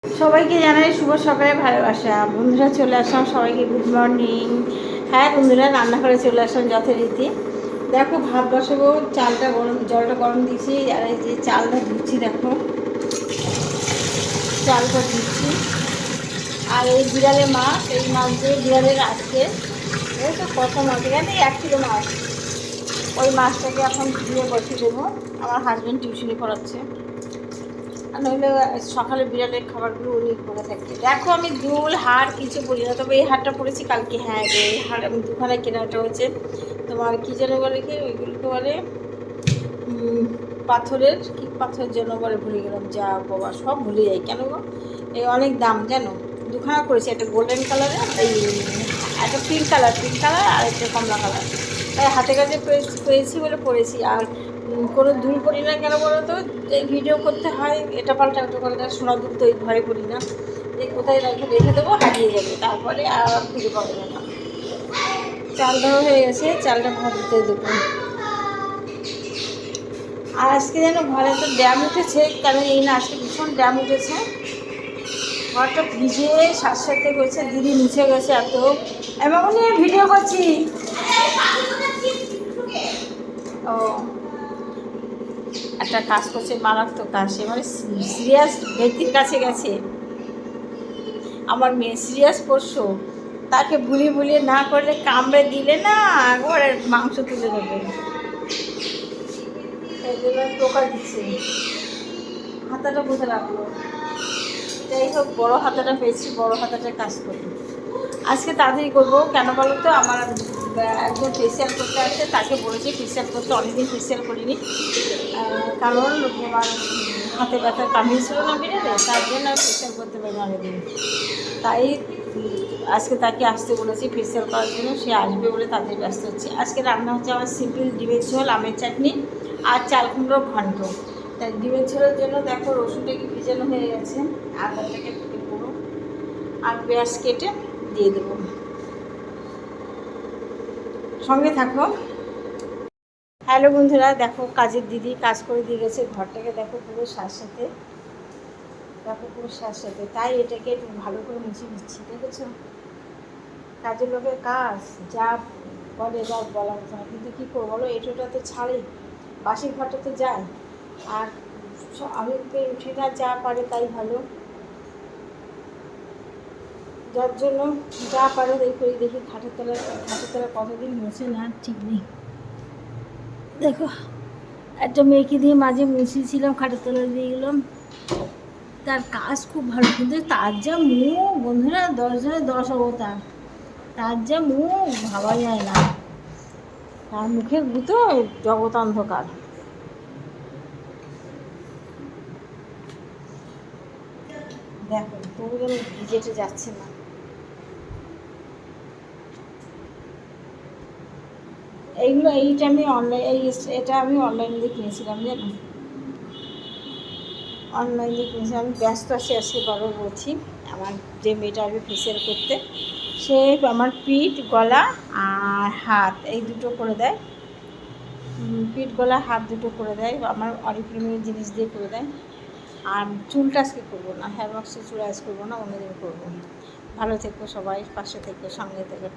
সবাইকে জানাই শুভ সকালে ভালোবাসা। বন্ধুরা চলে আসলাম, সবাইকে গুড মর্নিং। হ্যাঁ বন্ধুরা, রান্নাঘরে চলে আসলাম যথারীতি। দেখো ভাত বসাবো, জলটা গরম দিয়েছি, আর এই যে চালটা ধুচ্ছি, দেখো চালটা ধুচ্ছি। আর এই বিড়ালের মাছ, এই মাছ দিয়ে বিড়ালের আজকে এই তো কত মাছ, এখানে 1 কিলো মাছ। ওই মাছটাকে এখন ধুয়ে বসিয়ে দেবো। আমার হাজব্যান্ড টিউশনি পড়াচ্ছে, আর নইলে সকালে বিড়ালের খাবারগুলো উনি করে থাকে। দেখো আমি দুল হার কিছু বলি না, তবে এই হারটা পড়েছি কালকে। হ্যাঁ এই হার আমি দোকানে কেনাটা হচ্ছে তোমার কী যেন বলে, কি ওইগুলোকে বলে পাথরের, কি পাথরের জন্য বলে ভুলে গেলাম, যা বাবা সব ভুলে যাই কেন গো। এই অনেক দাম জানো, দুখানা করেছি, একটা গোল্ডেন কালারের, এই একটা পিঙ্ক কালার আর একটা কমলা কালার। তাই হাতে কাছে পেয়েছি বলে পড়েছি। আর কোনো দুল পড়ি না কেন বলো তো, এই ভিডিও করতে হয় এটা পাল্টা ওটা পাল্টা, সোনা দুল তো এই ভয়ে পড়ি না, যে কোথায় রেখে দেবো হারিয়ে যাবে, তারপরে আর খুঁজে পাবো না। চাল দেওয়া হয়ে গেছে, চালটা ভাত দিতে দেবো। আর আজকে যেন ঘরে তো ড্যাম উঠেছে, কেন এই না, আজকে ভীষণ ড্যাম উঠেছে, ঘরটা ভিজে সাথে হয়েছে। দিদি মুছে গেছে এত। এমন ভিডিও করছি। ও একটা কাজ করছে, মারাত্মক কাজ, সে মানে সিরিয়াস ব্যক্তির কাছে গেছে। আমার মেয়ে সিরিয়াস পড়ছো, তাকে ভুলিয়ে না করলে, কামড়ে দিলে না একবারে মাংস তুলে দেবে, এই জন্য টোকা দিচ্ছে। হাতাটা বুঝে রাখলো। যাই হোক, বড়ো হাতাটা পেয়েছি, বড়ো হাতাটা কাজ করি। আজকে তাড়াতাড়ি করবো, কেন বলো তো, আমার একজন ফেসিয়াল করতে আসছে, তাকে বলেছি ফেসিয়াল করতে, অনেকদিন ফেসিয়াল করিনি, কারণ আমার হাতে ব্যথা কামিয়েছিল না বিড়ালে, তার জন্য ফেসিয়াল করতে পারি অনেকদিন। তাই আজকে তাকে আসতে বলেছি ফেসিয়াল করার জন্য, সে আসবে বলে তাদের ব্যস্ত হচ্ছে। আজকে রান্না হচ্ছে আমার সিম্পল ডিমের ঝোল, আমের চাটনি আর চাল কুমড়ো ঘন্ট। তাই ডিমের ঝোলের জন্য দেখো রসুনটাকে ভিজানো হয়ে গেছে, আদাটাকে পুরো আর পেঁয়াজ কেটে দিয়ে দেবো, সঙ্গে থাকো। হ্যালো বন্ধুরা, দেখো কাজের দিদি কাজ করে দিয়ে গেছে, ঘরটাকে দেখো পুরো সাথে, দেখো পুরো সাথে, তাই এটাকে একটু ভালো করে মুছে দিচ্ছি, দেখেছো। কাজের লোকের কাজ যা বলে যা বলার মতো না, কিন্তু কী করবো বলো, এটোটা তো ছাড়ে, বাসি ঘরটা তো যায়। আর আমি উঠে না, যা পারে তাই ভালো, যার জন্য যা পারে তাই করি। দেখি খাটের তলা কতদিন মুছে না ঠিক নেই। দেখো একটা মেয়েকে দিয়ে মাঝে মুছিয়েছিলাম, খাটের তলা দিয়ে গেলাম, তার কাজ খুব ভালো, কিন্তু তার যা মুখ বন্ধুরা, 10 জনের 10 অবতার, তার যা মুখ ভাবা যায় না, তার মুখের গুতো জগৎ অন্ধকার। দেখো তবু যেন ভিজেটে যাচ্ছে না। এইটা আমি এটা আমি অনলাইনে দিয়ে কিনেছিলাম জানো, অনলাইনে কিনেছিলাম। আমি ব্যস্ত আছি আজকে, বারবার বলছি। আমার যে মেয়েটা আসবে ফেসিয়াল করতে, সে আমার পিঠ গলা আর হাত এই দুটো করে দেয়, পিঠ গলা হাত দুটো করে দেয়, আমার অরিফ্লেমের জিনিস দিয়ে করে দেয়। আর চুলটা আজকে করবো না, হেয়ার ওয়াক্সের চুল আজ করবো না, অন্যদিন করবো। ভালো থেকো সবাই, পাশে থেকে সঙ্গে থেকে।